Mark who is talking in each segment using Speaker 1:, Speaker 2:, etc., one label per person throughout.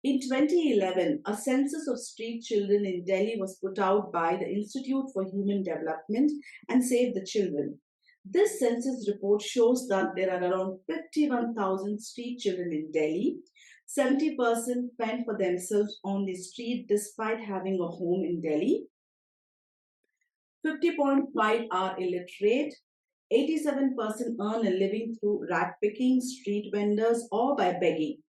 Speaker 1: In 2011, a census of street children in Delhi was put out by the Institute for Human Development and Save the Children. This census report shows that there are around 51,000 street children in Delhi. 70% fend for themselves on the street despite having a home in Delhi. 50.5 are illiterate. 87% earn a living through rat picking, street vendors, or by begging.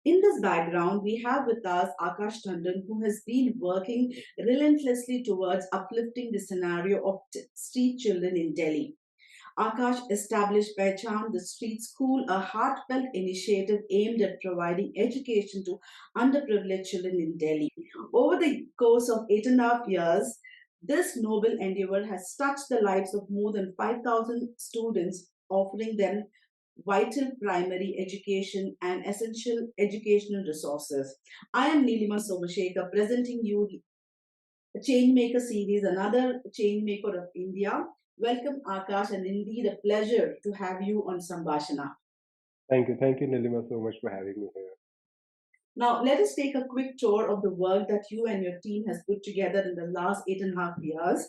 Speaker 1: In this background, we have with us Akash Tandon, who has been working relentlessly towards uplifting the scenario of street children in Delhi. Akash established Pehachaan the Street School, a heartfelt initiative aimed at providing education to underprivileged children in Delhi. Over the course of 8.5 years, this noble endeavor has touched the lives of more than 5,000 students, offering them vital primary education and essential educational resources. I am Neelima Somashekar presenting you the Changemaker series, another Changemaker of India. Welcome, Akash, and indeed a pleasure to have you on Sambhashana.
Speaker 2: Thank you, Nilima, so much for having me here.
Speaker 1: Now, let us take a quick tour of the work that you and your team has put together in the last 8.5 years.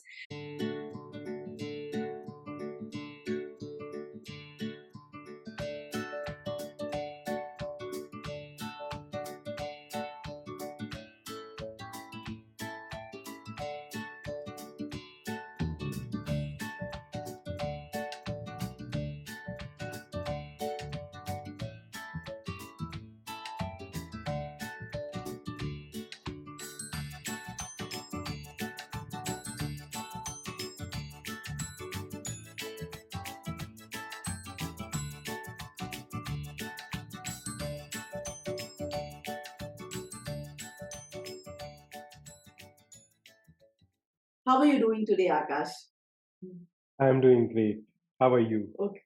Speaker 1: How are you doing today, Akash?
Speaker 2: I'm doing great. How are you?
Speaker 1: Okay.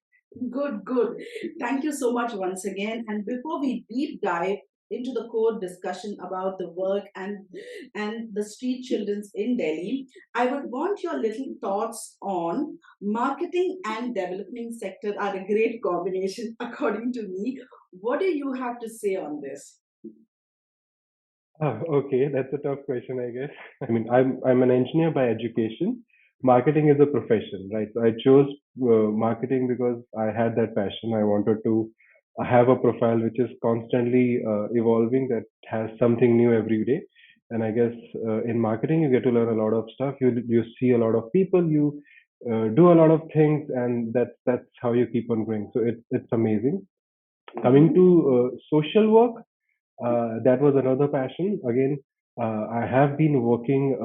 Speaker 1: Good, good. Thank you so much once again. And before we deep dive into the core discussion about the work and the street children's in Delhi, I would want your little thoughts on marketing and development sector are a great combination, according to me. What do you have to say on this?
Speaker 2: Okay, that's a tough question, I guess. I mean, I'm an engineer by education. Marketing is a profession, right? So I chose marketing because I had that passion. I wanted to have a profile which is constantly evolving, that has something new every day. And I guess in marketing, you get to learn a lot of stuff. You see a lot of people. You do a lot of things, and that's how you keep on growing. So it's amazing. Coming to social work, that was another passion. Again, I have been working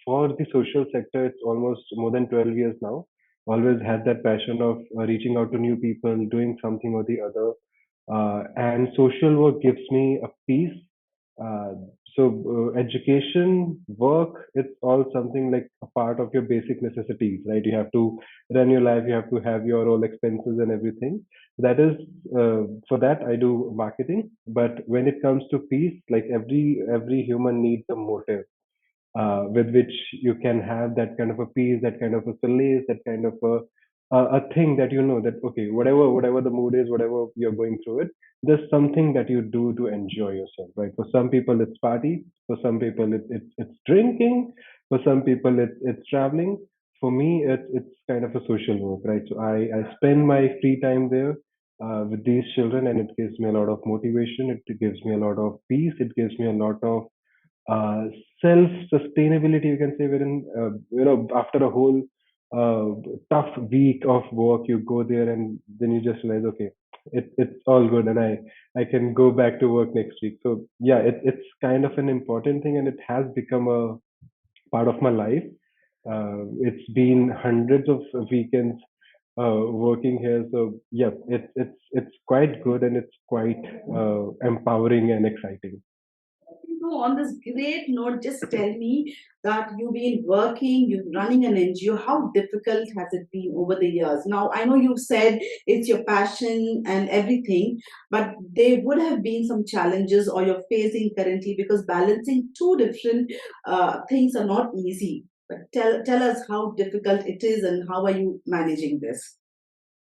Speaker 2: for the social sector. It's almost more than 12 years now. Always had that passion of reaching out to new people, doing something or the other. And social work gives me a peace. Uh, Education, work, it's all something like a part of your basic necessities, right? You have to run your life, you have to have your all expenses and everything. That is, for that I do marketing. But when it comes to peace, like every human needs a motive with which you can have that kind of a peace, that kind of a solace, that kind of a thing that you know that okay, whatever the mood is, whatever you're going through it, there's something that you do to enjoy yourself, right? For some people it's party, for some people it's drinking, for some people it's traveling. For me, it's kind of a social work, right? So I spend my free time there with these children, and it gives me a lot of motivation. It gives me a lot of peace. It gives me a lot of uh, self sustainability, you can say, wherein after a whole uh, tough week of work, you go there and then you just realize, okay, it's all good, and I can go back to work next week. So yeah, it's kind of an important thing, and it has become a part of my life. It's been hundreds of weekends working here, so yeah, it's quite good, and it's quite empowering and exciting.
Speaker 1: No, on this great note, just tell me that you've been working, you're running an NGO. How difficult has it been over the years? Now, I know you've said it's your passion and everything, but there would have been some challenges or you're facing currently because balancing two different things are not easy. But tell us how difficult it is and how are you managing this?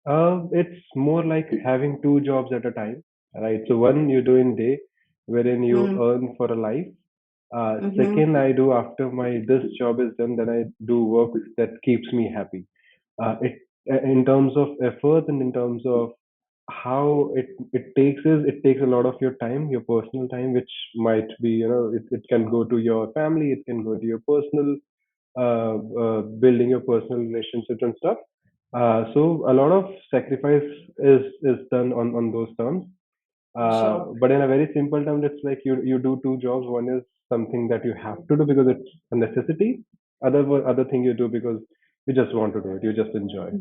Speaker 2: It's more like having two jobs at a time, right? So one you do in day, wherein you
Speaker 1: Mm-hmm.
Speaker 2: earn for a life.
Speaker 1: Mm-hmm.
Speaker 2: Second, I do after my this job is done, then I do work that keeps me happy. It in terms of effort and in terms of how it takes a lot of your time, your personal time, which might be, it can go to your family, it can go to your personal building your personal relationships and stuff. So a lot of sacrifice is done on those terms.
Speaker 1: Sure.
Speaker 2: But in a very simple term, it's like you do two jobs. One is something that you have to do because it's a necessity. Other thing you do because you just want to do it. You just enjoy.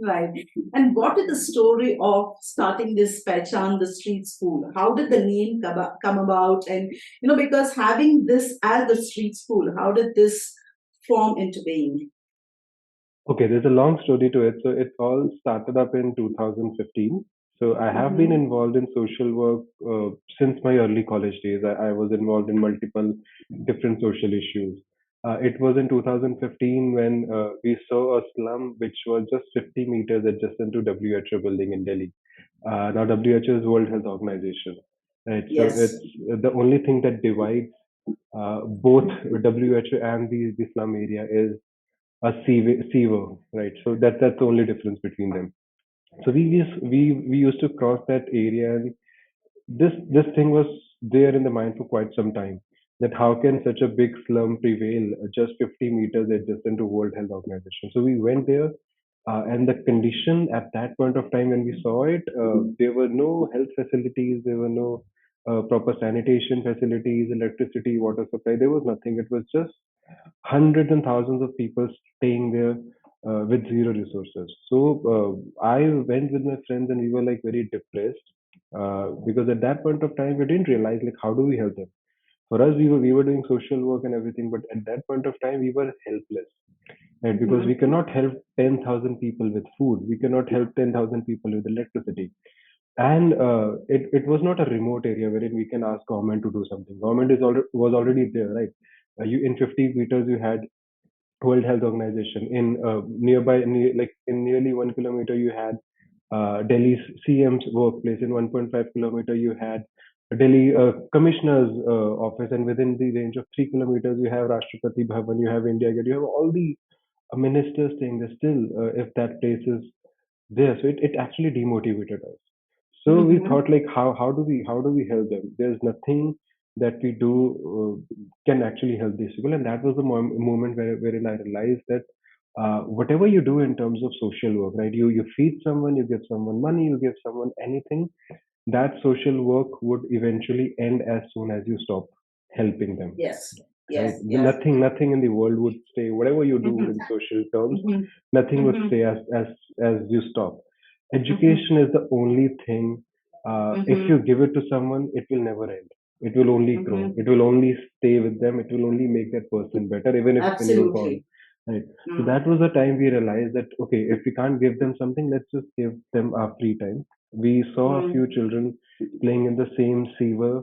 Speaker 1: Right. And what is the story of starting this Pehchaan, the street school? How did the name come about? And, because having this as the street school, how did this form into being?
Speaker 2: Okay, there's a long story to it. So it all started up in 2015. So I have been
Speaker 1: Mm-hmm.
Speaker 2: involved in social work since my early college days. I was involved in multiple different social issues. It was in 2015 when we saw a slum which was just 50 meters adjacent to WHO building in Delhi. Now WHO is World Health Organization, right? So
Speaker 1: Yes.
Speaker 2: it's the only thing that divides both WHO and the slum area is a sewer, right? So that's the only difference between them. So we used to cross that area, and this thing was there in the mind for quite some time. That how can such a big slum prevail just 50 meters adjacent to World Health Organization? So we went there, and the condition at that point of time when we saw it, there were no health facilities, there were no proper sanitation facilities, electricity, water supply. There was nothing. It was just hundreds and thousands of people staying there with zero resources. So I went with my friends and we were like very depressed because at that point of time we didn't realize like how do we help them. For us, we were doing social work and everything, but at that point of time we were helpless, right? Because
Speaker 1: Mm-hmm.
Speaker 2: we cannot help 10,000 people with food, we cannot help 10,000 people with electricity, and it was not a remote area wherein we can ask government to do something. Government was already there, right? You in 50 meters you had World Health Organization. In like in nearly 1 kilometer, you had Delhi's CM's workplace. In 1.5 kilometer, you had Delhi Commissioner's office, and within the range of 3 kilometers, you have Rashtrapati Bhavan, you have India Gate, you have all the ministers staying there. Still, if that place is there, so it actually demotivated us. So we
Speaker 1: Mm-hmm.
Speaker 2: thought like how do we help them? There's nothing that we do can actually help these people, and that was the moment wherein I realized that whatever you do in terms of social work, right? You feed someone, you give someone money, you give someone anything. That social work would eventually end as soon as you stop helping them,
Speaker 1: Yes.
Speaker 2: right?
Speaker 1: Yes. Yes.
Speaker 2: Nothing in the world would stay. Whatever you do
Speaker 1: Mm-hmm.
Speaker 2: in social terms,
Speaker 1: Mm-hmm.
Speaker 2: nothing would
Speaker 1: Mm-hmm.
Speaker 2: stay as you stop.
Speaker 1: Mm-hmm.
Speaker 2: Education is the only thing. If
Speaker 1: Mm-hmm.
Speaker 2: you give it to someone, it will never end. It will only grow.
Speaker 1: Mm-hmm.
Speaker 2: It will only stay with them. It will only make that person better, even if when you're gone.
Speaker 1: Absolutely.
Speaker 2: Right. So
Speaker 1: Mm.
Speaker 2: that was the time we realized that okay, if we can't give them something, let's just give them our free time. We saw a few
Speaker 1: Mm.
Speaker 2: children playing in the same sewer.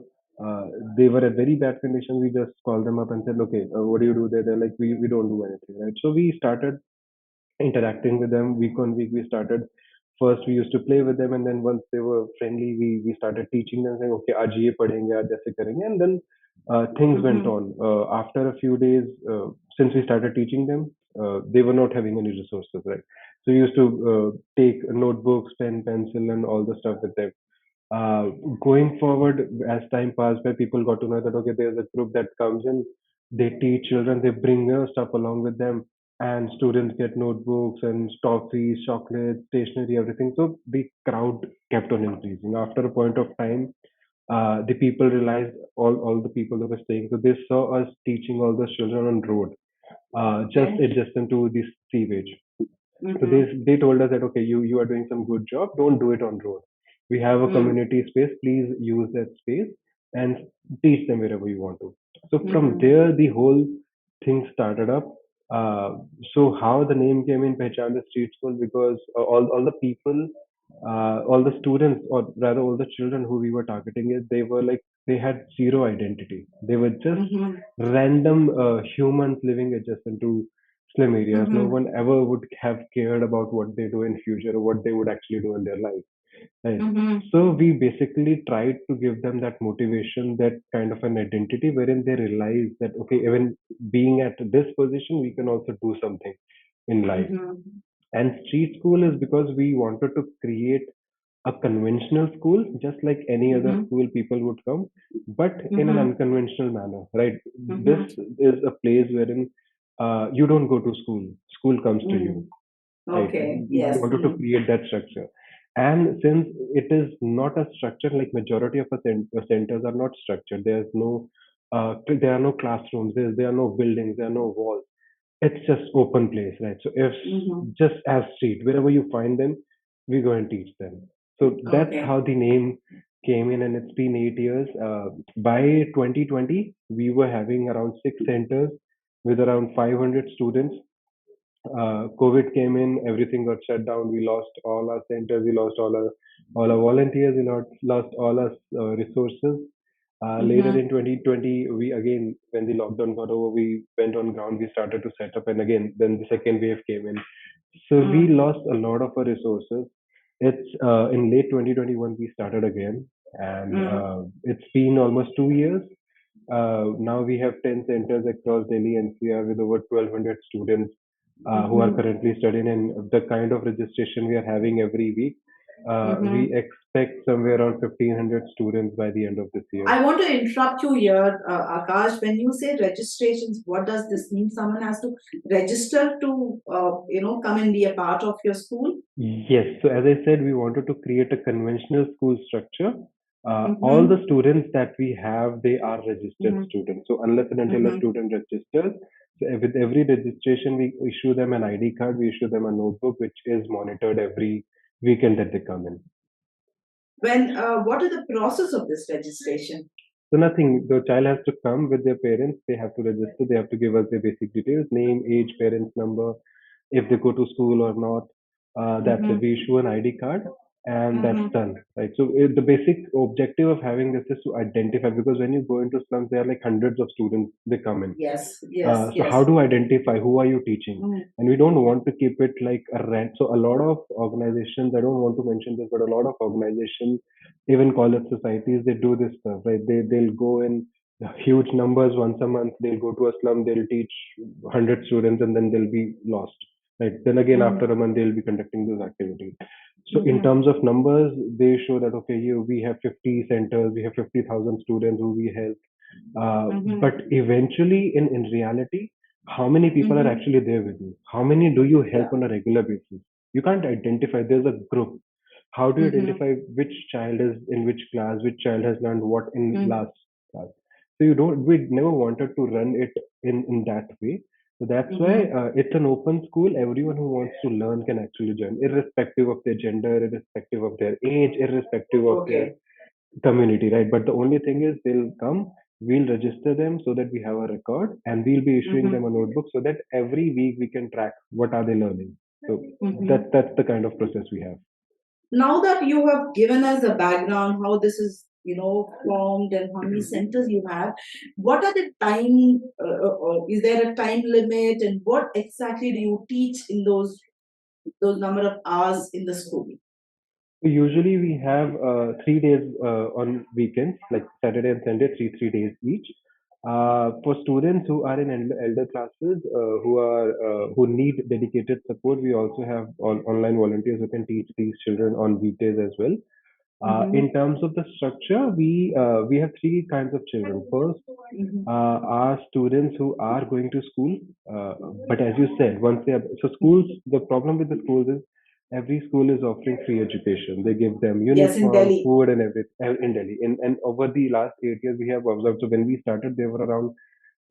Speaker 2: Uh, they were at very bad condition. We just called them up and said, okay, what do you do there? They're like, we don't do anything, right? So we started interacting with them week on week. We started first we used to play with them, and then once they were friendly, we started teaching them, saying, okay, आज ये पढ़ेंगे, आज जैसे करेंगे, and then things went
Speaker 1: Mhm.
Speaker 2: on. After a few days, since we started teaching them, they were not having any resources, right? So we used to take notebooks, pen, pencil, and all the stuff with them. uh, Going forward, as time passed by, people got to know that okay, there's a group that comes in, they teach children, they bring stuff along with them, and students get notebooks and toffees, chocolates, stationery, everything. So the crowd kept on increasing. After a point of time, the people realized all the people that were staying, so they saw us teaching all those children on road, just
Speaker 1: Okay.
Speaker 2: adjacent to the sewage. So they
Speaker 1: Mhm.
Speaker 2: they told us that okay, you are doing some good job. Don't do it on road. We have a
Speaker 1: Mm.
Speaker 2: community space. Please use that space and teach them wherever you want to. So from
Speaker 1: Mhm.
Speaker 2: there, the whole thing started up. Uh, so how the name came in Pehchaan the Street School, because all the people, all the students, or rather all the children who we were targeting, it they were like they had zero identity. They were just
Speaker 1: Mhm.
Speaker 2: random humans living adjacent to slum areas. No
Speaker 1: Mhm.
Speaker 2: one ever would have cared about what they do in future or what they would actually do in their life. Right.
Speaker 1: Mm-hmm.
Speaker 2: So we basically tried to give them that motivation, that kind of an identity wherein they realize that, okay, even being at this position, we can also do something in life.
Speaker 1: Mm-hmm.
Speaker 2: And street school is because we wanted to create a conventional school, just like any other
Speaker 1: Mm-hmm.
Speaker 2: school people would come, but in an
Speaker 1: Mm-hmm.
Speaker 2: unconventional manner, right? This
Speaker 1: Mm-hmm.
Speaker 2: is a place wherein you don't go to school, school comes to you,
Speaker 1: Mm.
Speaker 2: right?
Speaker 1: Okay.
Speaker 2: We
Speaker 1: Yes.
Speaker 2: wanted to
Speaker 1: Mm.
Speaker 2: create that structure. And since it is not a structure, like majority of centers are not structured, there are no classrooms, there are no buildings, there are no walls. It's just open place, right? So if
Speaker 1: Mm-hmm.
Speaker 2: just as street, wherever you find them, we go and teach them. So that's
Speaker 1: Okay.
Speaker 2: how the name came in, and it's been 8 years. By 2020, we were having around 6 centers with around 500 students. COVID came in, everything got shut down. We lost all our centers, we lost all our volunteers, we lost all our resources. Later
Speaker 1: Mm-hmm.
Speaker 2: in 2020, we again, when the lockdown got over, we went on ground, we started to set up, and again, then the second wave came in. So we
Speaker 1: Mm.
Speaker 2: lost a lot of our resources. It's in late 2021 we started again, and
Speaker 1: Mm.
Speaker 2: it's been almost 2 years. Now we have 10 centers across Delhi NCR with over 1,200 students who are
Speaker 1: Mm-hmm.
Speaker 2: currently studying, and the kind of registration we are having every week. We
Speaker 1: Mm-hmm.
Speaker 2: expect somewhere around 1,500 students by the end of this year.
Speaker 1: I want to interrupt you here, Akash. When you say registrations, what does this mean? Someone has to register to, come and be a part of your school.
Speaker 2: Yes. So as I said, we wanted to create a conventional school structure. All
Speaker 1: Mm-hmm.
Speaker 2: the students that we have, they are registered
Speaker 1: Mm-hmm.
Speaker 2: students. So unless and until a
Speaker 1: Mm-hmm.
Speaker 2: student registers, so with every registration, we issue them an ID card, we issue them a notebook, which is monitored every weekend that they come in.
Speaker 1: What is the process of this registration?
Speaker 2: So nothing. The child has to come with their parents. They have to register. They have to give us their basic details: name, age, parents number, if they go to school or not. That's it.
Speaker 1: Mm-hmm.
Speaker 2: We issue an ID card, and that's
Speaker 1: Mm-hmm.
Speaker 2: done. Right. So the basic objective of having this is to identify, because when you go into slums, there are like hundreds of students. They come in.
Speaker 1: Yes. Yes.
Speaker 2: So how
Speaker 1: Yes.
Speaker 2: do I identify who are you teaching?
Speaker 1: Mm.
Speaker 2: And we don't want to keep it like a rent. So a lot of organizations, I don't want to mention this, but a lot of organizations, even college societies, they do this stuff, right? They'll go in huge numbers once a month. They'll go to a slum. They'll teach 100 students, and then they'll be lost. Right. Then again,
Speaker 1: Mm-hmm.
Speaker 2: after a month, they'll be conducting those activities. So in
Speaker 1: Mm-hmm.
Speaker 2: terms of numbers, they show that okay, we have 50 centers, we have 50,000 students who we help,
Speaker 1: Mm-hmm.
Speaker 2: but eventually, in reality, how many people are
Speaker 1: Mm-hmm.
Speaker 2: actually there with you? How many do you
Speaker 1: Yeah.
Speaker 2: help on a regular basis? You can't identify. There's a group. How do you
Speaker 1: Mm-hmm.
Speaker 2: identify which child is in which class, which child has learned what in
Speaker 1: Mm-hmm.
Speaker 2: last class? So you don't. We never wanted to run it in that way. So that's why
Speaker 1: Mm-hmm.
Speaker 2: it's an open school. Everyone who wants to learn can actually join, irrespective of their gender, irrespective of their age, irrespective of their
Speaker 1: Okay.
Speaker 2: community, right? But the only thing is they'll come, we'll register them so that we have a record, and we'll be issuing them a
Speaker 1: Mm-hmm.
Speaker 2: notebook so that every week we can track what are they learning. So
Speaker 1: Mm-hmm.
Speaker 2: that's the kind of process we have.
Speaker 1: Now that you have given us a background, how this is, formed and how many centers you have, what are the time, is there a time limit and what exactly do you teach in those number of hours in the school?
Speaker 2: So usually we have 3 days on weekends, like Saturday and Sunday, three days each. For students who are in elder classes, who need dedicated support, we also have online volunteers who can teach these children on weekdays as well.
Speaker 1: Mm-hmm.
Speaker 2: In terms of the structure, we have three kinds of children. First,
Speaker 1: Mm-hmm.
Speaker 2: are students who are going to school, but as you said, once they are so schools. The problem with the schools is every school is offering free education. They give them
Speaker 1: Yes, in
Speaker 2: uniform,
Speaker 1: Delhi.
Speaker 2: food, and everything in Delhi. And over the last 8 years, we have observed. So when we started, there were around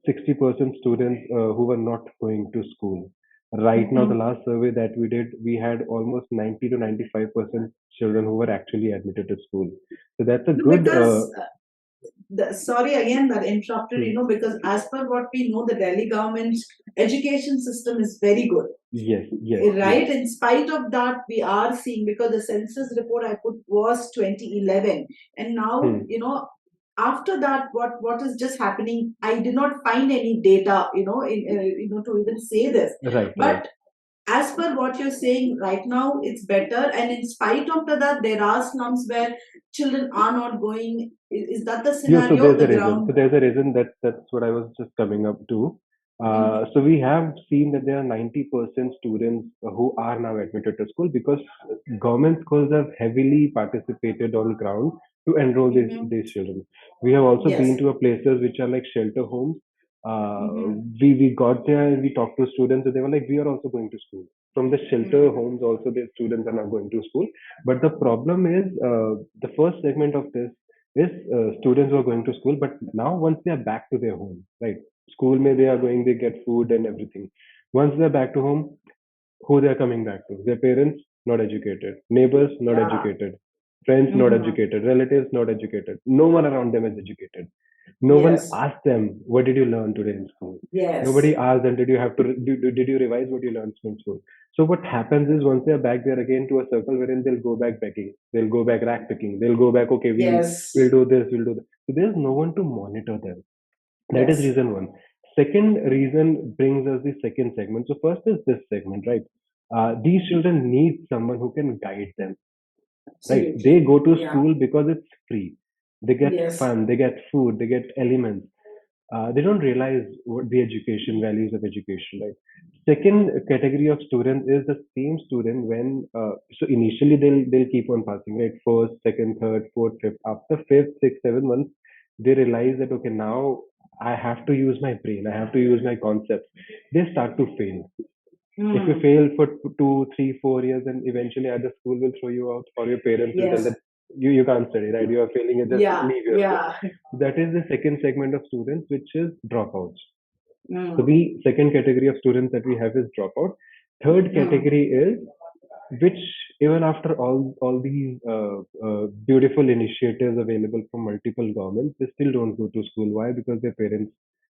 Speaker 2: 60% students who were not going to school. Right now, the
Speaker 1: Mm-hmm.
Speaker 2: last survey that we did, we had almost 90 to 95% children who were actually admitted to school. So that's a
Speaker 1: No,
Speaker 2: good.
Speaker 1: because sorry again that interrupted,
Speaker 2: Hmm.
Speaker 1: because as per what we know, the Delhi government's education system is very good.
Speaker 2: Yes, yes, yes.
Speaker 1: Right, in spite of that, we are seeing, because the census report I put was 2011, and now,
Speaker 2: Hmm.
Speaker 1: after that, what is just happening, I did not find any data, to even say this.
Speaker 2: Right, right.
Speaker 1: But as per what you're saying right now, it's better. And in spite of that, there are slums where children are not going. Is that the
Speaker 2: Yeah, so
Speaker 1: scenario?
Speaker 2: there's a
Speaker 1: The
Speaker 2: reason. So
Speaker 1: ground.
Speaker 2: there's a reason that's what I was just coming up to.
Speaker 1: Mhm.
Speaker 2: So we have seen that there are 90% students who are now admitted to school because government schools have heavily participated on ground to enroll
Speaker 1: Mhm.
Speaker 2: these children. We have also been
Speaker 1: Yes.
Speaker 2: to a places which are like shelter homes.
Speaker 1: Mhm.
Speaker 2: We got there and we talked to students and they were like, we are also going to school. From the shelter
Speaker 1: Mhm.
Speaker 2: homes also the students are now going to school. But the problem is the first segment of this is students who are going to school, but now once they are back to their home, right? School may they are going, they get food and everything. Once they're back to home, who they are coming back to? Their parents not educated, neighbors not
Speaker 1: Yeah.
Speaker 2: educated, friends not
Speaker 1: Mhm.
Speaker 2: educated, relatives not educated. No one around them is educated. No one
Speaker 1: Yes.
Speaker 2: asked them, what did you learn today in school?
Speaker 1: Yes.
Speaker 2: Nobody asked them, did you have to did you revise what you learned from school? So what happens is once they're back there again to a circle wherein they'll go back begging, they'll go back rack picking, they'll go back, okay, we'll
Speaker 1: Yes.
Speaker 2: do this, we'll do that. So there's no one to monitor them. That is
Speaker 1: Yes.
Speaker 2: reason one. Second reason brings us the second segment. So first is this segment, right? These children need someone who can guide them, right? They
Speaker 1: Absolutely.
Speaker 2: go to
Speaker 1: Yeah.
Speaker 2: school because it's free. They get
Speaker 1: Yes.
Speaker 2: fun, they get food, they get elements. They don't realize what the education values of education, right? Second category of students is the same student when so initially they'll keep on passing, right? First, second, third, fourth, fifth. After fifth, sixth, seventh months, they realize that okay, now I have to use my brain, I have to use my concepts. They start to fail. If you
Speaker 1: Hmm.
Speaker 2: fail for 2, 3, 4 years, then eventually either school will throw you out or your parents will tell
Speaker 1: Yes.
Speaker 2: that you can't study, right? You are failing it, just
Speaker 1: Yeah.
Speaker 2: leave your school.
Speaker 1: Yeah.
Speaker 2: That is the second segment of students, which is dropouts. So
Speaker 1: Mm.
Speaker 2: the second category of students that we have is dropout. Third
Speaker 1: Mm.
Speaker 2: category is which even after all these beautiful initiatives available from multiple governments, they still don't go to school. Why? Because their parents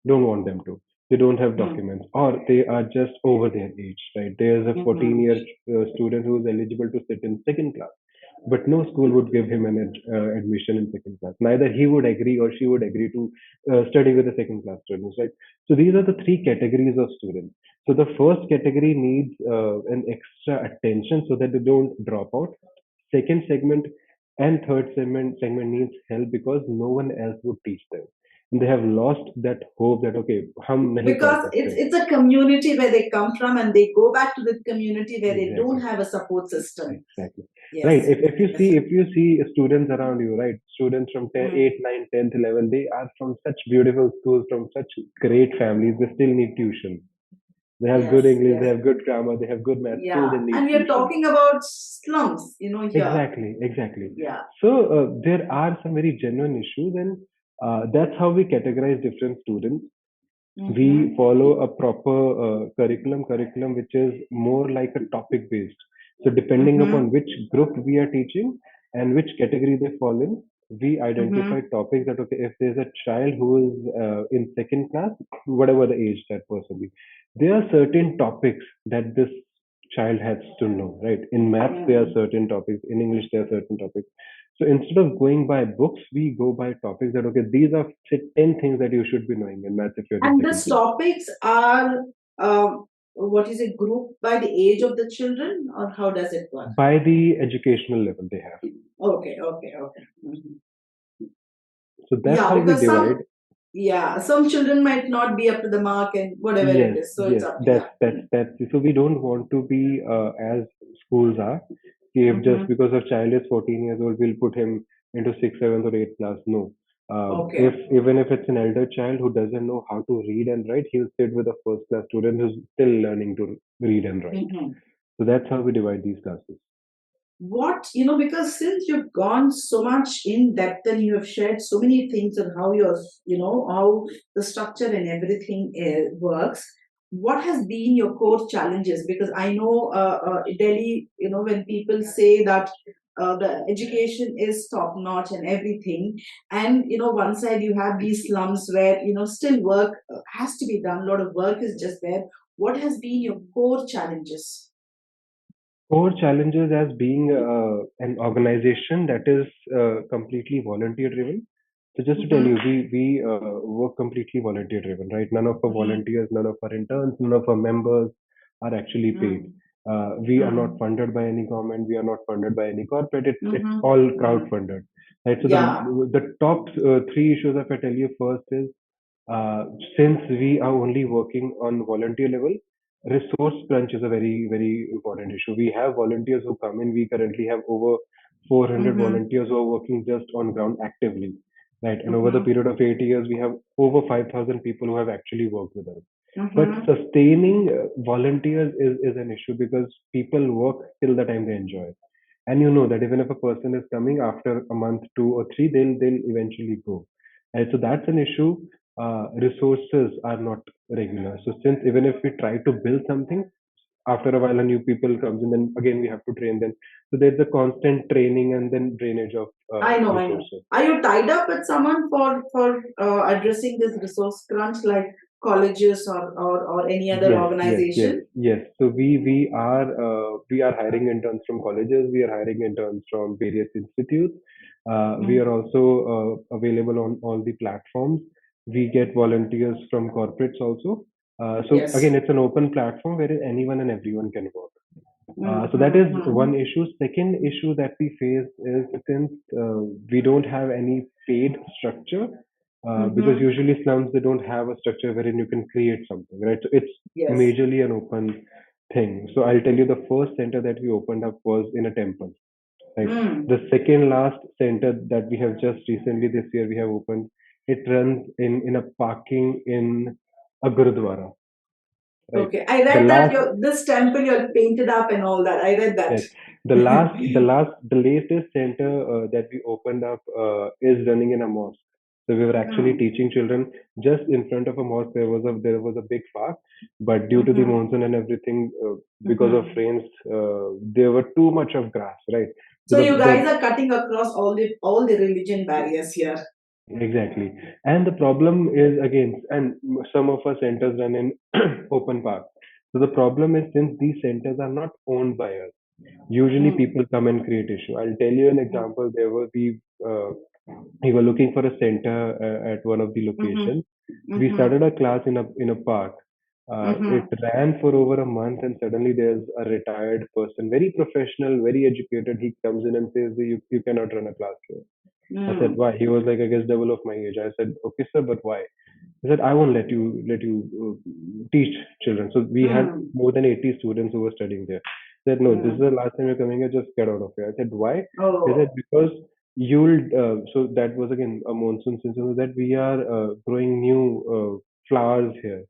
Speaker 2: don't want them to. They don't have
Speaker 1: Mm.
Speaker 2: documents, or they are just over their age. Right? There's a
Speaker 1: Mhm.
Speaker 2: 14-year student who is eligible to sit in second class, but no school would give him an admission in second class. Neither he would agree or she would agree to study with the second class students. Right? So these are the three categories of students. So the first category needs an extra attention so that they don't drop out. Second segment and third segment needs help because no one else would teach them. And they have lost that hope that okay, hum nahi pढ़
Speaker 1: Because it's
Speaker 2: sakte.
Speaker 1: it's a community where they come from, and they go back to the community where they don't
Speaker 2: Exactly.
Speaker 1: have a support system.
Speaker 2: Exactly. Right.
Speaker 1: Yes.
Speaker 2: If
Speaker 1: Yes.
Speaker 2: you see students around you, right? Students from 10,
Speaker 1: Mm.
Speaker 2: 8, 9, 10th, 11, they are from such beautiful schools, from such great families. They still need tuition. They have good
Speaker 1: Yes.
Speaker 2: English, they
Speaker 1: Yes.
Speaker 2: have good grammar, they have good math. Still,
Speaker 1: Yeah.
Speaker 2: they need
Speaker 1: And we are
Speaker 2: tuition.
Speaker 1: talking about slums, here.
Speaker 2: Exactly, exactly.
Speaker 1: Yeah.
Speaker 2: So there are some very genuine issues, and that's how we categorize different students. We
Speaker 1: Mm-hmm.
Speaker 2: follow a proper curriculum which is more like a topic based. So depending
Speaker 1: Mm-hmm.
Speaker 2: upon which group we are teaching and which category they fall in, we identify
Speaker 1: Mm-hmm.
Speaker 2: topics that okay, if there's a child who is in second class, whatever the age that person be, there are certain topics that this child has to know, right? In maths there are
Speaker 1: Mm.
Speaker 2: certain topics, in English there are certain topics. So instead of going by books, we go by topics that okay, these are say 10 things that you should be knowing in maths if you're in
Speaker 1: And
Speaker 2: second
Speaker 1: these
Speaker 2: class.
Speaker 1: topics are, what is it, grouped by the age of the children, or how does it work?
Speaker 2: By the educational level they have.
Speaker 1: Okay. Okay. Okay. Mhm.
Speaker 2: So that's
Speaker 1: Yeah,
Speaker 2: how we
Speaker 1: because
Speaker 2: divide.
Speaker 1: some children might not be up to the mark and whatever it
Speaker 2: Yes,
Speaker 1: is. So it's
Speaker 2: yes,
Speaker 1: up.
Speaker 2: that's
Speaker 1: Yeah.
Speaker 2: that's that's so we don't want to be as schools are. If just
Speaker 1: Mm-hmm.
Speaker 2: because a child is 14 years old, we'll put him into sixth, seventh, or eighth class. No. If
Speaker 1: Okay.
Speaker 2: even if it's an elder child who doesn't know how to read and write, he'll sit with a first class student who's still learning to read and write.
Speaker 1: Mm-hmm.
Speaker 2: So that's how we divide these classes.
Speaker 1: Because since you've gone so much in depth and you have shared so many things on how how the structure and everything works, what has been your core challenges? Because I know Delhi, when people say that the education is top notch and everything, and one side you have these slums where still work has to be done, a lot of work is just there. What has been your core challenges?
Speaker 2: Core challenges as being an organization that is completely volunteer driven. So just to tell you,
Speaker 1: Mm-hmm.
Speaker 2: we work completely volunteer driven, right? None of our volunteers, none of our interns, none of our members, are actually paid.
Speaker 1: Mm.
Speaker 2: We are not
Speaker 1: Mm.
Speaker 2: funded by any government. We are not funded by any corporate. It's
Speaker 1: Mm-hmm.
Speaker 2: all crowd
Speaker 1: Mm.
Speaker 2: funded. Right. So
Speaker 1: Yeah.
Speaker 2: the top three issues, if I tell you first, is uh, since we are only working on volunteer level, resource crunch is a very important issue. We have volunteers who come in. We currently have over 400
Speaker 1: Mm-hmm.
Speaker 2: volunteers who are working just on ground actively, right? And over the
Speaker 1: Mm-hmm.
Speaker 2: period of 8 years, we have over 5,000 people who have actually worked with us. But
Speaker 1: Mm-hmm.
Speaker 2: sustaining volunteers is an issue because people work till the time they enjoy. And you know that even if a person is coming after a month, 2 or 3, they'll eventually go. And so that's an issue. Resources are not regular. So since even if we try to build something, after a while a new people comes and then again we have to train them. So there's a constant training and then drainage of
Speaker 1: I know, I know.
Speaker 2: resources.
Speaker 1: Are you tied up with someone for addressing this resource crunch, like colleges or any other
Speaker 2: Yes, yes, yes,
Speaker 1: organization?
Speaker 2: yes. So we are hiring interns from colleges. We are hiring interns from various institutes. We
Speaker 1: Mm.
Speaker 2: are also available on all the platforms. We get volunteers from corporates also. So again,
Speaker 1: Yes.
Speaker 2: it's an open platform where anyone and everyone can work. So that is
Speaker 1: Mm-hmm.
Speaker 2: one issue. Second issue that we face is since we don't have any paid structure, because
Speaker 1: Mm-hmm.
Speaker 2: usually slums they don't have a structure wherein you can create something, right? So it's
Speaker 1: Yes.
Speaker 2: majorly an open thing. So I'll tell you the first center that we opened up was in a temple, right?
Speaker 1: Mm.
Speaker 2: The second last center that we have just recently this year we have opened, it runs in a parking in a gurudwara, right?
Speaker 1: Okay. I
Speaker 2: The
Speaker 1: read that
Speaker 2: last
Speaker 1: your this temple you're painted up and all that. I read that.
Speaker 2: Yes. The latest center that we opened up is running in a mosque. So we were actually
Speaker 1: Mm.
Speaker 2: teaching children just in front of a mosque. There was a big park, but due to the
Speaker 1: Mm-hmm.
Speaker 2: monsoon and everything, because of
Speaker 1: Mm-hmm.
Speaker 2: rains, there were too much of grass, right? So
Speaker 1: So you
Speaker 2: the
Speaker 1: guys are cutting across all the religion barriers here.
Speaker 2: exactly, and the problem is again, and some of our centers run in open park. So the problem is since these centers are not owned by us, usually
Speaker 1: Mm.
Speaker 2: people come and create issue. I'll tell you an
Speaker 1: Mm.
Speaker 2: example. We were looking for a center at one of the
Speaker 1: Mm-hmm.
Speaker 2: locations. We
Speaker 1: Mm-hmm.
Speaker 2: started a class in a park. It
Speaker 1: Mm-hmm.
Speaker 2: ran for over a month, and suddenly there's a retired person, very professional, very educated. He comes in and says, "You cannot run a class here." I said,
Speaker 1: Mm.
Speaker 2: "Why?" He was like, "I guess double of my age." I said, "Okay, sir, but why?" He said, "I won't let you teach children." So we had
Speaker 1: Mm.
Speaker 2: more than 80 students who were studying there. He said, "No, this is
Speaker 1: Mm.
Speaker 2: the last time you're coming here. Just get out of here." I said, "Why?" He said,
Speaker 1: Oh.
Speaker 2: "Because you'll." So that was again a monsoon season. That we are growing new flowers here.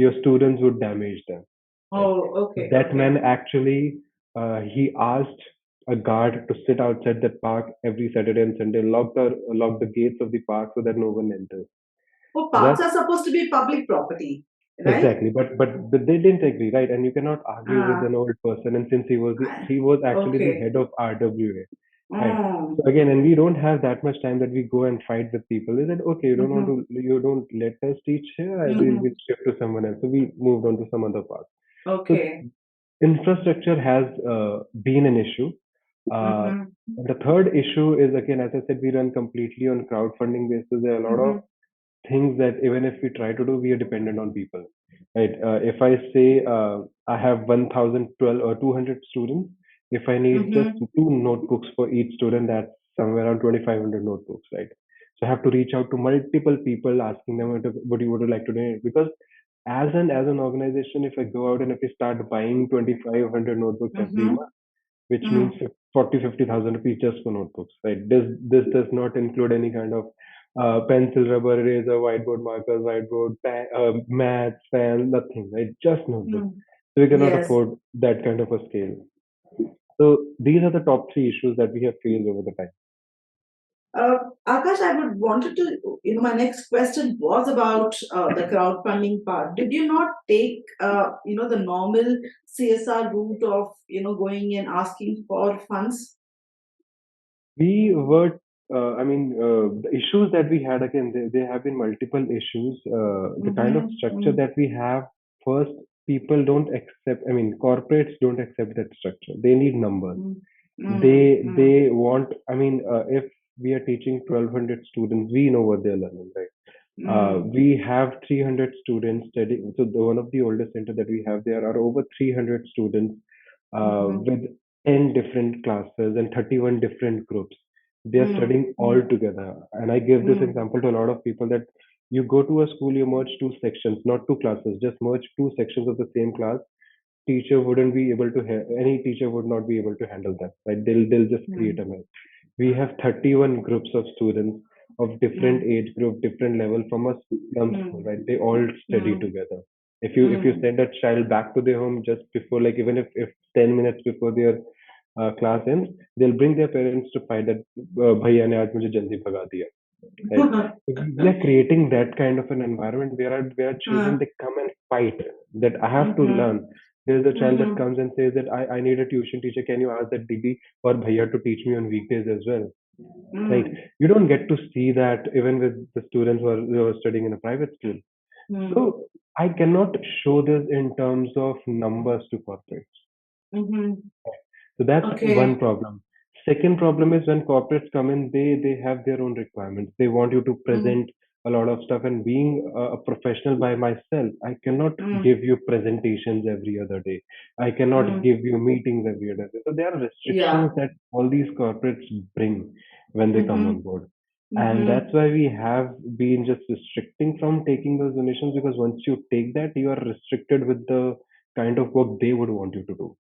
Speaker 2: Your students would damage them. Right?
Speaker 1: Oh. Okay.
Speaker 2: That
Speaker 1: Okay.
Speaker 2: man actually he asked a guard to sit outside that park every Saturday and Sunday, lock the gates of the park so that no one enters.
Speaker 1: Well,
Speaker 2: So
Speaker 1: parks
Speaker 2: that
Speaker 1: are supposed to be public property, right?
Speaker 2: exactly, but they didn't agree, right? And you cannot argue with
Speaker 1: Ah.
Speaker 2: an old person. And since he was actually the
Speaker 1: Okay.
Speaker 2: head of RWA, right?
Speaker 1: Mm.
Speaker 2: So again, and we don't have that much time that we go and fight with people. Is that okay?
Speaker 1: Mm-hmm.
Speaker 2: You don't let us teach here. We'll
Speaker 1: Mm-hmm.
Speaker 2: shift to someone else. So we moved on to some other park. So
Speaker 1: Okay.
Speaker 2: infrastructure has been an issue.
Speaker 1: Mm-hmm.
Speaker 2: The third issue is again, as I said, we run completely on crowdfunding basis. There are a lot of
Speaker 1: Mm-hmm.
Speaker 2: things that even if we try to do, we are dependent on people, right? If I say I have 1,012 or 200 students, if I need just
Speaker 1: Mm-hmm.
Speaker 2: two notebooks for each student, that's somewhere around 2,500 notebooks, right? So I have to reach out to multiple people asking them, would you like to donate? Because as an organization, if I go out and if we start buying 2,500 notebooks every
Speaker 1: Mm-hmm.
Speaker 2: month, which means
Speaker 1: Mm.
Speaker 2: 40, 50,000 rupees just for notebooks, right? This does not include any kind of pencil, rubber, eraser, whiteboard markers, mats, pen, nothing, right? Just notebooks.
Speaker 1: Mm.
Speaker 2: So we cannot
Speaker 1: Yes.
Speaker 2: afford that kind of a scale. So these are the top three issues that we have faced over the time.
Speaker 1: Uh, Akash, I would wanted to, my next question was about the crowdfunding part. Did you not take, the normal CSR route of, going and asking for funds?
Speaker 2: We were, the issues that we had again, there have been multiple issues. The kind of structure
Speaker 1: Mm-hmm.
Speaker 2: that we have, first, people don't accept, corporates don't accept that structure. They need numbers.
Speaker 1: Mm, mm, mm,
Speaker 2: They want, if we are teaching 1,200 students, we know what they're learning, right? We have 300 students studying. So one of the oldest center that we have, there are over 300 students with 10 different classes and 31 different groups. They are studying all together. And I give this example to a lot of people that you go to a school, you merge two sections, not two classes, just merge two sections of the same class. Teacher wouldn't be able to, any teacher would not be able to handle that, right? They'll just create a mess. We have 31 groups of students of different age group, different level from a slum school, right? They all study together. If you send a child back to their home just before, like even if 10 minutes before their class ends, they'll bring their parents to fight that भैया ने आज मुझे जल्दी भगा दिया, right? We are creating that kind of an environment where children they come and fight that I have to learn. There's a child that comes and says that I need a tuition teacher. Can you ask that Didi or Bhaiya to teach me on weekdays as well? Right? You don't get to see that even with the students who are studying in a private school. So I cannot show this in terms of numbers to corporates. So that's one problem. Second problem is when corporates come in, they have their own requirements. They want you to present a lot of stuff. And being a professional by myself, I cannot give you presentations every other day. I cannot give you meetings every other day. So there are restrictions that all these corporates bring when they come on board. And that's why we have been just restricting from taking those donations, because once you take that, you are restricted with the kind of work they would want you to do.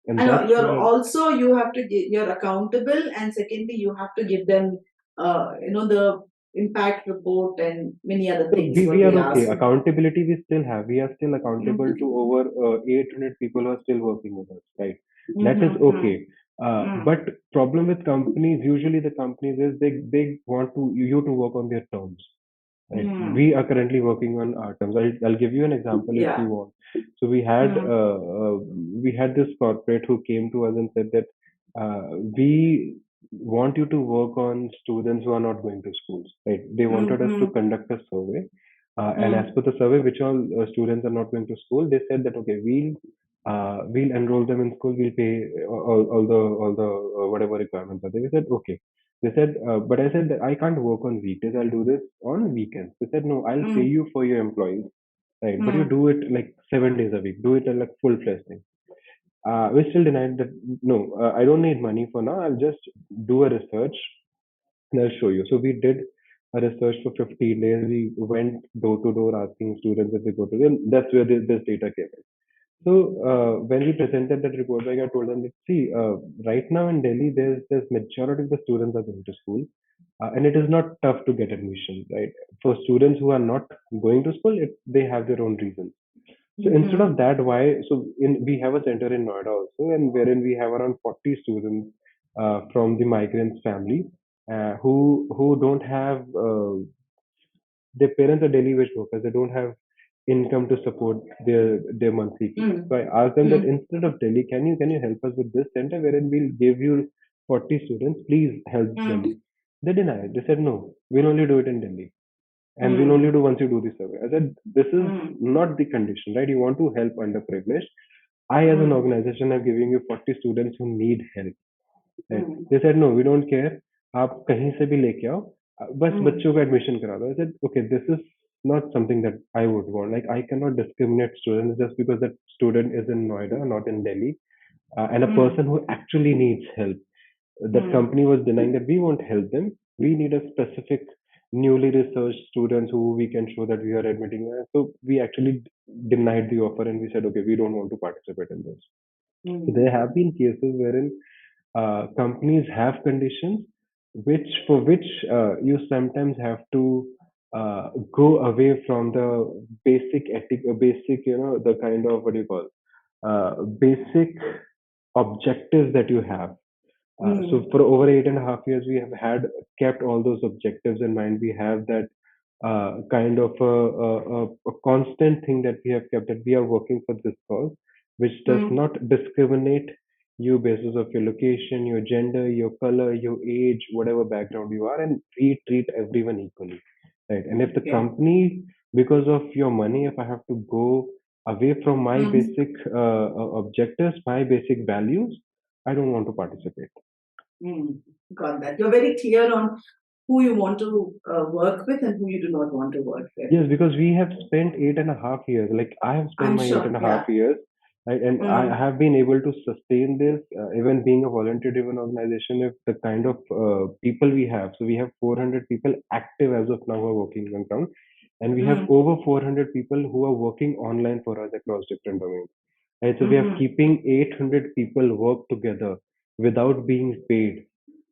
Speaker 2: And
Speaker 1: I know
Speaker 2: that's
Speaker 1: you're
Speaker 2: where
Speaker 1: also you have to you're accountable, and secondly you have to give them the impact report and many other
Speaker 2: so
Speaker 1: things
Speaker 2: we
Speaker 1: what
Speaker 2: are
Speaker 1: they
Speaker 2: okay.
Speaker 1: ask.
Speaker 2: Accountability we still have. We are still accountable to over 800 people who are still working with us, right? That is okay. But problem with companies, usually the companies is they want to you to work on their terms. Right. We are currently working on our terms. I'll give you an example if you
Speaker 1: Yeah.
Speaker 2: want. So we had this corporate who came to us and said that we want you to work on students who are not going to schools. Right. They wanted us to conduct a survey, and as per the survey, which all students are not going to school, they said that okay, we'll enroll them in school. We'll pay all the whatever requirements are there. We said okay. They said, but I said that I can't work on weekdays. I'll do this on weekends. They said, no, I'll pay you for your employees, right? But you do it like 7 days a week. Do it like full-fledged thing. We still denied that. No, I don't need money for now. I'll just do a research and I'll show you. So we did a research for 15 days. We went door to door asking students if they go to them. That's where this data came in. So when we presented that report back, I told them that see, right now in Delhi, there's majority of the students are going to school, and it is not tough to get admission, right? For students who are not going to school, they have their own reasons. So instead of that, why? So we have a center in Noida also, and wherein we have around 40 students from the migrants family who don't have their parents are daily wage workers. They don't have income to support their monthly fees. So I asked them that instead of Delhi, can you help us with this center wherein we'll give you 40 students, please help them. They denied. They said no, we'll only do it in Delhi. And we'll only do once you do the survey. I said, this is not the condition, right? You want to help underprivileged. I, as an organization, am giving you 40 students who need help. Right? They said, no, we don't care. आप कहीं से भी लेके आओ, बस बच्चों का admission करा दो. I said, okay, this is not something that I would want. Like, I cannot discriminate students just because that student is in Noida, not in Delhi, and a person who actually needs help. That company was denying that we won't help them. We need a specific newly researched students who we can show that we are admitting. So we actually denied the offer and we said, okay, we don't want to participate in this. So there have been cases wherein companies have conditions for which you sometimes have to go away from the basic ethic, basic, the kind of what do you call basic objectives that you have. So for over 8.5 years, we have had kept all those objectives in mind. We have that kind of a constant thing that we have kept, that we are working for this cause, which does not discriminate you basis of your location, your gender, your color, your age, whatever background you are, and we treat everyone equally, right? And if the company, because of your money, if I have to go away from my basic objectives, my basic values, I don't want to participate.
Speaker 1: Got that. You're very clear on who you want to work with and who you do not want to work with.
Speaker 2: Yes, because we have spent 8.5 years. Like I have spent
Speaker 1: I'm
Speaker 2: my eight
Speaker 1: sure.
Speaker 2: and a half
Speaker 1: Yeah.
Speaker 2: years, right? And I
Speaker 1: Mm,
Speaker 2: have been able to sustain this, even being a volunteer-driven organization. If the kind of people we have, so we have 400 people active as of now who are working on ground, and we have
Speaker 1: mm,
Speaker 2: over 400 people who are working online for us across different domains. Right? So we are
Speaker 1: mm-hmm,
Speaker 2: keeping 800 people work together without being paid.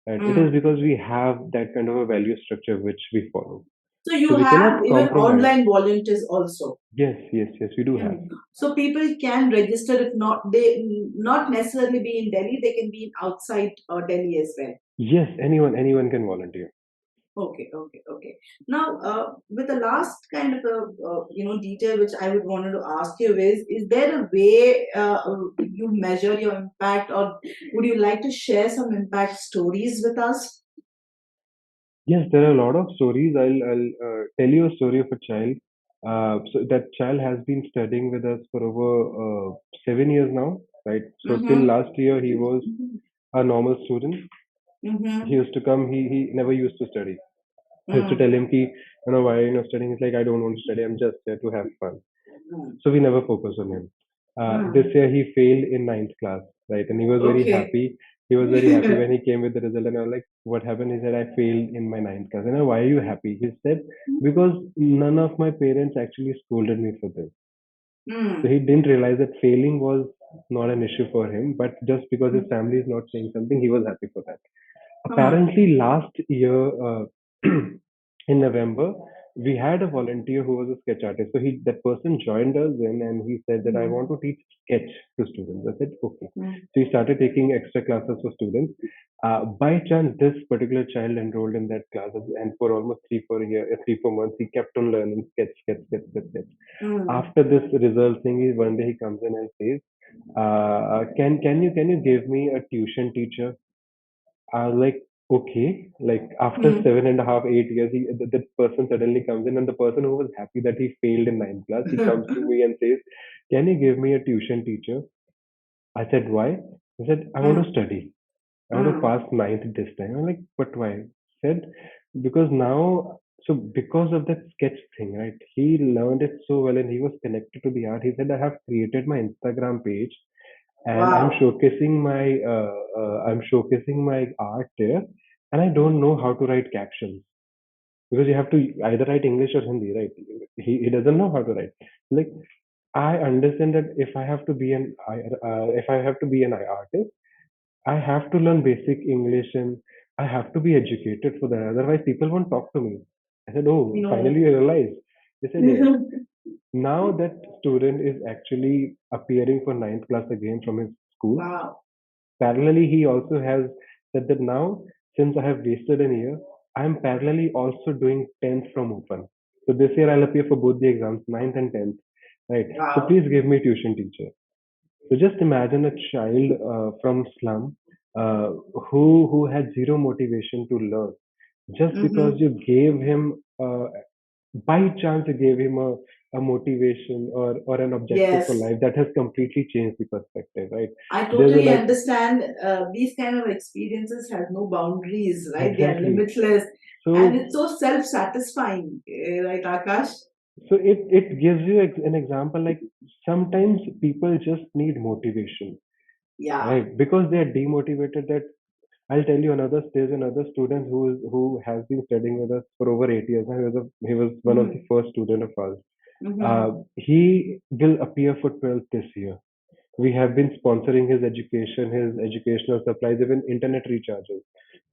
Speaker 2: And it is
Speaker 1: mm.
Speaker 2: because we have that kind of a value structure which we follow.
Speaker 1: So
Speaker 2: So
Speaker 1: you
Speaker 2: we
Speaker 1: have
Speaker 2: cannot
Speaker 1: even
Speaker 2: compromise.
Speaker 1: online volunteers also.
Speaker 2: Yes, yes, yes, we do have.
Speaker 1: Mm. So people can register if not they not necessarily be in Delhi, they can be in outside Delhi as well.
Speaker 2: Yes, anyone can volunteer.
Speaker 1: Okay, okay, okay. Now, with the last kind of a detail which I would wanted to ask you is there a way you measure your impact, or would you like to share some impact stories with us?
Speaker 2: Yes, there are a lot of stories. I'll tell you a story of a child. So that child has been studying with us for over 7 years now, right? So till
Speaker 1: Mm-hmm.
Speaker 2: last year he was a normal student. He
Speaker 1: Mm-hmm.
Speaker 2: used to come. He never used to study. I used to
Speaker 1: Mm-hmm.
Speaker 2: tell him, ki, why are you not studying? He's like, I don't want to study. I'm just there to have fun. So we never focused on him. This
Speaker 1: Mm.
Speaker 2: year he failed in ninth class, right? And he was very
Speaker 1: Okay.
Speaker 2: happy. He was very happy when he came with the result. And I was like, what happened? He said, I failed in my ninth class. And I, why are you happy? He said, because none of my parents actually scolded me for this. So
Speaker 1: Mm.
Speaker 2: he didn't realize that failing was not an issue for him, but just because his family is not saying something, he was happy for that.
Speaker 1: Mm.
Speaker 2: Apparently, last year in November, we had a volunteer who was a sketch artist. So that person joined us in, and he said that I
Speaker 1: Mm.
Speaker 2: want to teach sketch to students. I said okay.
Speaker 1: Mm.
Speaker 2: So he started taking extra classes for students. By chance, this particular child enrolled in that class, and for almost 3 4 months, he kept on learning sketch, sketch, sketch, sketch, sketch.
Speaker 1: Mm.
Speaker 2: After this result thing, one day he comes in and says, can you give me a tuition teacher? I was like, okay. Like after
Speaker 1: Mm.
Speaker 2: 7.5 8 years, the person suddenly comes in, and the person who was happy that he failed in ninth class, he comes to me and says, "Can you give me a tuition teacher?" I said, "Why?" He said, "I want
Speaker 1: Mm.
Speaker 2: to study. I want to
Speaker 1: Mm.
Speaker 2: pass ninth this time." I'm like, "But why?" He said, "Because now." So because of that sketch thing, right? He learned it so well, and he was connected to the art. He said, "I have created my Instagram page, and
Speaker 1: Wow.
Speaker 2: I'm showcasing my art there, and I don't know how to write captions because you have to either write English or Hindi, right? He doesn't know how to write. Like I understand that if I have to be an artist, I have to learn basic English and I have to be educated for that. Otherwise, people won't talk to me. I said, "Oh, finally
Speaker 1: No.
Speaker 2: you realized." They said, "Yes." Now that student is actually appearing for ninth class again from his school.
Speaker 1: Wow.
Speaker 2: Parallelly, he also has said that now, since I have wasted a year, I am parallelly also doing 10th from open. So this year I'll appear for both the exams, ninth and 10th. Right. So
Speaker 1: Wow.
Speaker 2: please give me tuition teacher. So just imagine a child from slum who had zero motivation to learn. Just because
Speaker 1: Mm-hmm.
Speaker 2: you gave him by chance you gave him a motivation or an objective for
Speaker 1: Yes.
Speaker 2: life that has completely changed the perspective, right?
Speaker 1: I
Speaker 2: There's a
Speaker 1: totally
Speaker 2: like
Speaker 1: understand. These kind of experiences have no boundaries, right? They are
Speaker 2: exactly.
Speaker 1: limitless, and
Speaker 2: So
Speaker 1: it's so self-satisfying, right, Akash?
Speaker 2: it gives you an example like sometimes people just need motivation,
Speaker 1: Yeah.
Speaker 2: right? Because they are demotivated. That I'll tell you there's another student who has been studying with us for over 8 years now. He was one of the
Speaker 1: Mm-hmm.
Speaker 2: first student of ours.
Speaker 1: Mm-hmm.
Speaker 2: He will appear for 12th this year. We have been sponsoring his education, his educational supplies, even internet recharges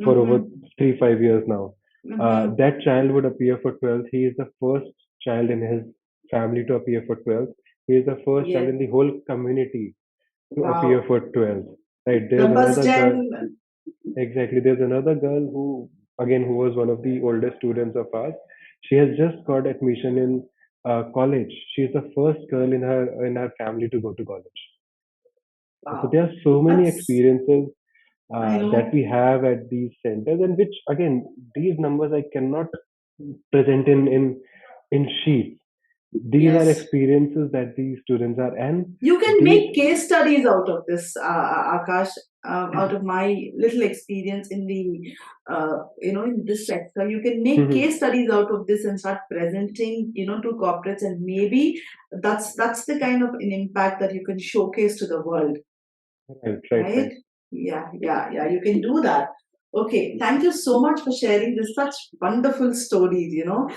Speaker 2: for over
Speaker 1: Mm-hmm.
Speaker 2: 3 5 years now.
Speaker 1: Mm-hmm.
Speaker 2: That child would appear for 12th. He is the first child in his family to appear for 12th. He is the first child
Speaker 1: Yeah.
Speaker 2: in the whole community to appear
Speaker 1: Wow.
Speaker 2: for 12th. Right?
Speaker 1: The
Speaker 2: There's
Speaker 1: bus
Speaker 2: another girl.
Speaker 1: gen.
Speaker 2: Exactly. There's another girl who was one of the oldest students of ours. She has just got admission in college. She's the first girl in her family to go to college. So
Speaker 1: Wow.
Speaker 2: there are so many
Speaker 1: That's,
Speaker 2: experiences
Speaker 1: I
Speaker 2: that
Speaker 1: know.
Speaker 2: we have at these centers, and which again these numbers I cannot present in sheets. These are
Speaker 1: Yes.
Speaker 2: experiences that these students are, and
Speaker 1: You can
Speaker 2: these
Speaker 1: make case studies out of this, Akash. out of my little experience in the in this sector, you can make
Speaker 2: Mhm.
Speaker 1: case studies out of this and start presenting, to corporates, and maybe that's the kind of an impact that you can showcase to the world.
Speaker 2: Right, right, right.
Speaker 1: Right? Yeah, yeah, yeah. You can do that. Okay, thank you so much for sharing this such wonderful stories. Now,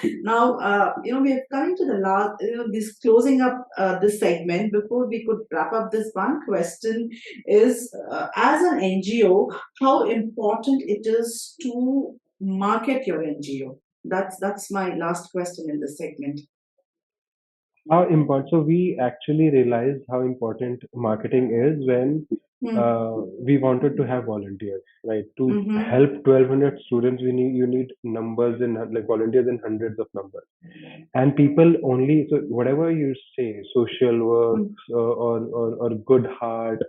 Speaker 1: we are coming to the last, this closing up this segment. Before we could wrap up, this one question is, as an NGO, how important it is to market your NGO. That's my last question in this segment.
Speaker 2: How important? So we actually realized how important marketing is when
Speaker 1: Hmm.
Speaker 2: we wanted to have volunteers, right? To
Speaker 1: Mm-hmm.
Speaker 2: help 1,200 students, you need numbers in like volunteers in hundreds of numbers, and people only so whatever you say, social work or good heart,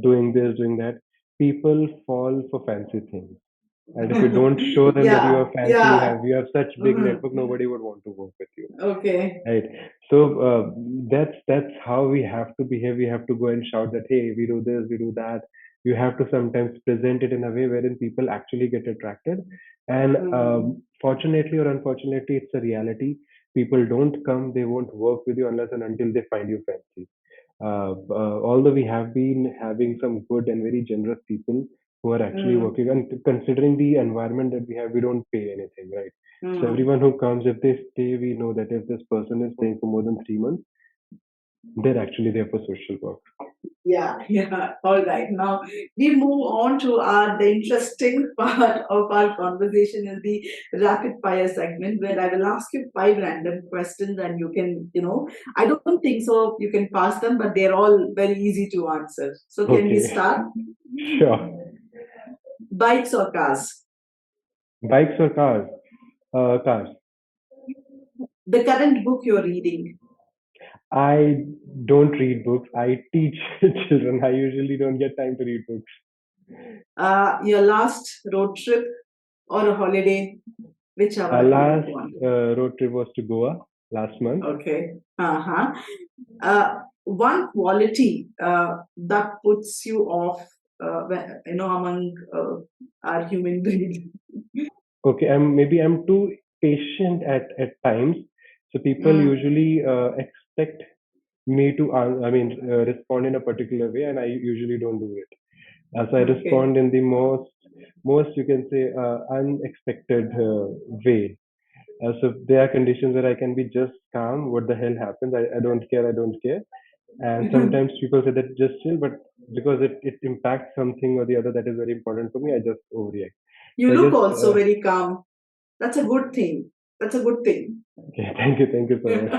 Speaker 2: doing this, doing that, people fall for fancy things. And if you don't show them that you
Speaker 1: Yeah,
Speaker 2: are fancy,
Speaker 1: yeah.
Speaker 2: you have such big
Speaker 1: Mhm.
Speaker 2: network, nobody would want to work with you.
Speaker 1: Okay.
Speaker 2: Right. So that's how we have to behave. We have to go and shout that, hey, we do this, we do that. You have to sometimes present it in a way wherein people actually get attracted. And
Speaker 1: Mhm.
Speaker 2: fortunately or unfortunately, it's a reality. People don't come, they won't work with you unless and until they find you fancy. Although we have been having some good and very generous people who are actually
Speaker 1: Mm.
Speaker 2: working, and considering the environment that we have, we don't pay anything, right? So
Speaker 1: Mm.
Speaker 2: everyone who comes, if they stay, we know that if this person is staying for more than 3 months, they're actually there for social work.
Speaker 1: Yeah, yeah. All right. Now we move on to the interesting part of our conversation in the rapid fire segment, where I will ask you five random questions, and you can, I don't think so you can pass them, but they're all very easy to answer. So can we
Speaker 2: Okay,
Speaker 1: start?
Speaker 2: sure.
Speaker 1: Bikes or cars?
Speaker 2: Bikes or cars? Cars.
Speaker 1: The current book you're reading?
Speaker 2: I don't read books. I teach children. I usually don't get time to read books.
Speaker 1: Your last road trip or a holiday,
Speaker 2: Our
Speaker 1: whichever you
Speaker 2: last
Speaker 1: want.
Speaker 2: road trip was to Goa last month.
Speaker 1: Okay. Uh-huh. One quality that puts you off, among our human breed.
Speaker 2: Okay, I'm too patient at times. So people
Speaker 1: Mm,
Speaker 2: usually expect me to, respond in a particular way, and I usually don't do it. So I
Speaker 1: okay.
Speaker 2: respond in the most you can say unexpected way. So there are conditions where I can be just calm. What the hell happens? I don't care. I don't care. And sometimes people say that just chill, but because it impacts something or the other that is very important for me, I just overreact.
Speaker 1: You
Speaker 2: So I
Speaker 1: look
Speaker 2: guess
Speaker 1: also very calm. That's a good thing. That's a good thing.
Speaker 2: okay. Thank you so much.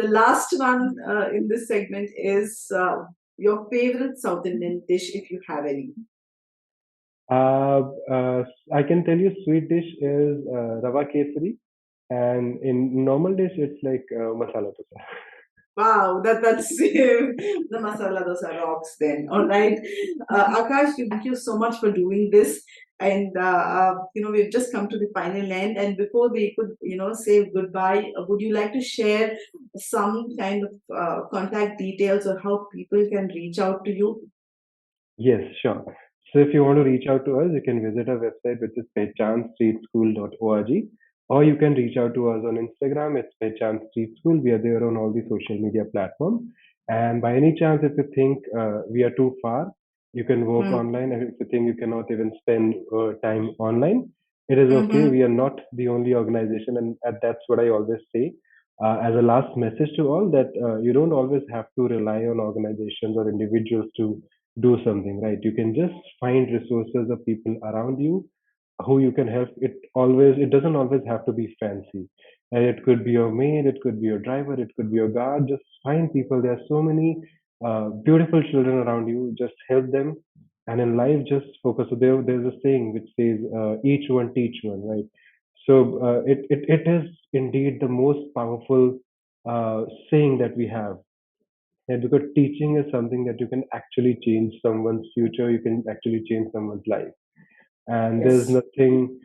Speaker 1: The last one in this segment is your favorite South Indian dish, if you have any.
Speaker 2: uh, uh, I can tell you, sweet dish is rava kesari, and in normal dish it's like masala dosa.
Speaker 1: Wow, that's the masala dosa rocks then. All right. Akash, thank you so much for doing this. And, we've just come to the final end. And before we could, say goodbye, would you like to share some kind of contact details or how people can reach out to you?
Speaker 2: Yes, sure. So if you want to reach out to us, you can visit our website, which is pehchanstreetschool.org, or you can reach out to us on Instagram. It's Pehchaan Street School. We are there on all the social media platforms. And by any chance, if you think we are too far, you can work
Speaker 1: Hmm.
Speaker 2: online. And if you think you cannot even spend time online, it is okay.
Speaker 1: Mm-hmm.
Speaker 2: We are not the only organization, and that's what I always say. As a last message to all, that you don't always have to rely on organizations or individuals to do something, right? You can just find resources of people around you who you can help. It doesn't always have to be fancy. And it could be your maid, it could be your driver, it could be your guard. Just find people. There are so many beautiful children around you. Just help them. And in life, just focus. So there's a saying which says, each one teach one, right? So it is indeed the most powerful saying that we have. Yeah, because teaching is something that you can actually change someone's future, you can actually change someone's life. And there's
Speaker 1: Yes.
Speaker 2: nothing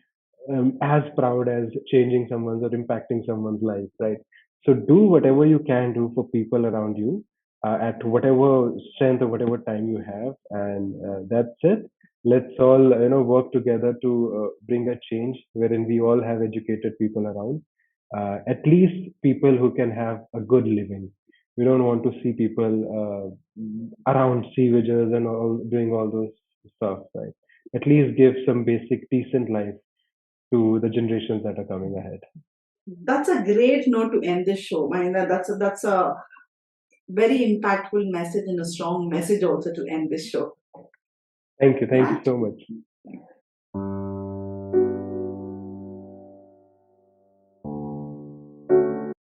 Speaker 2: as proud as changing someone's or impacting someone's life, right? So do whatever you can do for people around you. at whatever strength or whatever time you have, and that's it. Let's all work together to bring a change wherein we all have educated people around, at least people who can have a good living. We don't want to see people around sewages and all doing all those stuff, right? At least give some basic decent life to the generations that are coming ahead.
Speaker 1: That's a great note to end this show. I mean, that's a very impactful message and a strong message also to end this show.
Speaker 2: Thank you
Speaker 1: Right?
Speaker 2: so much.